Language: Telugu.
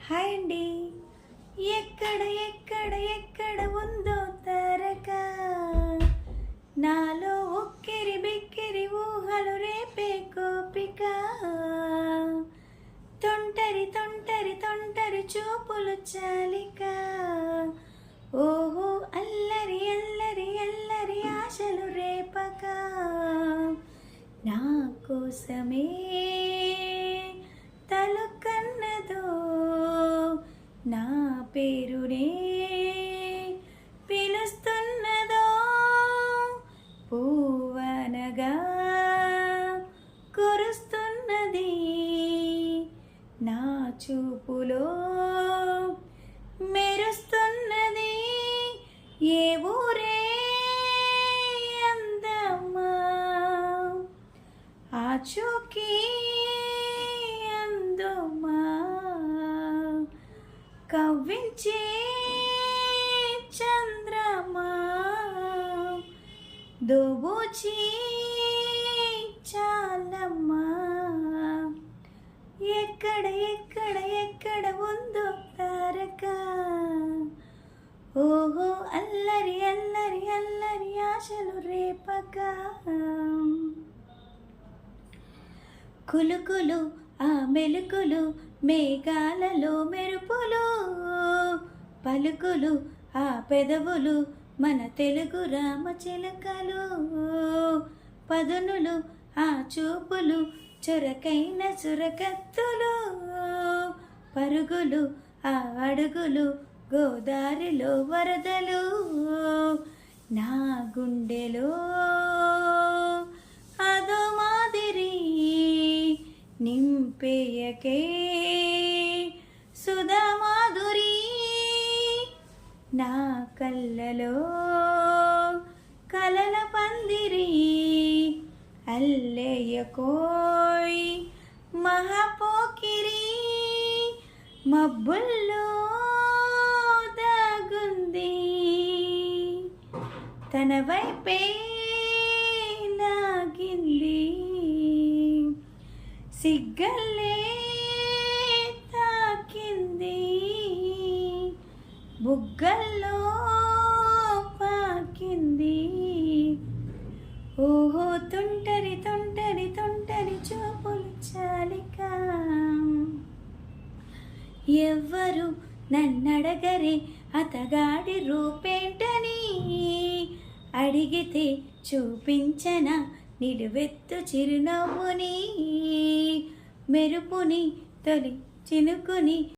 హాయ్ అండి. ఎక్కడ ఎక్కడ ఎక్కడ ఉందో తారక, నాలో ఉక్కిరి బిక్కిరి ఊహలు రేపే కోపిక, తొంటరి తొంటరి తొంటరి చూపులు చాలిక, ఓహో అల్లరి అల్లరి అల్లరి ఆశలు రేపక, నా కోసమే తలుకన్నదో నా పేరునే పిలుస్తున్నదో, పూవనగా కురుస్తున్నది నా చూపులో మెరుస్తున్నది, ఏ ఊరే అందమ్మా ఆచూకీ అందమ్మా, కవ్వించే చంద్రమా దోబూచి చాలమ్మా, ఎక్కడ ఎక్కడ ఎక్కడ ఉందో తారక, ఓహో అల్లరి అల్లరి అల్లరి ఆశలు రేపక, కులుకులు ఆ మెలుకులు మేఘాలలో మెరుపులు, పలుకులు ఆ పెదవులు మన తెలుగు రామచిలకలు, పదునులు ఆ చూపులు చురకైన చురకత్తులు, పరుగులు ఆ అడుగులు గోదారిలో వరదలు, నా గుండెలో అదో మాదిరి నింపేయకే సుధా మాధురి, నా కళ్ళలో కలల పందిరి అల్లేయకోయ్ మహాపోకిరి, మబ్బుల్లో దాగుంది తన వైపే లాగింది, సిగ్గల్లే తాకింది బుగ్గల్లో పాకింది, ఓహో తుంటరి తుంటరి తుంటరి చూపులు చాలిక, ఎవ్వరు నన్నడగరే అతగాడి రూపేంటని, అడిగితే చూపించన నిలువెత్తు చిరునవ్వుని, మెరుపుని తొలి చినుకుని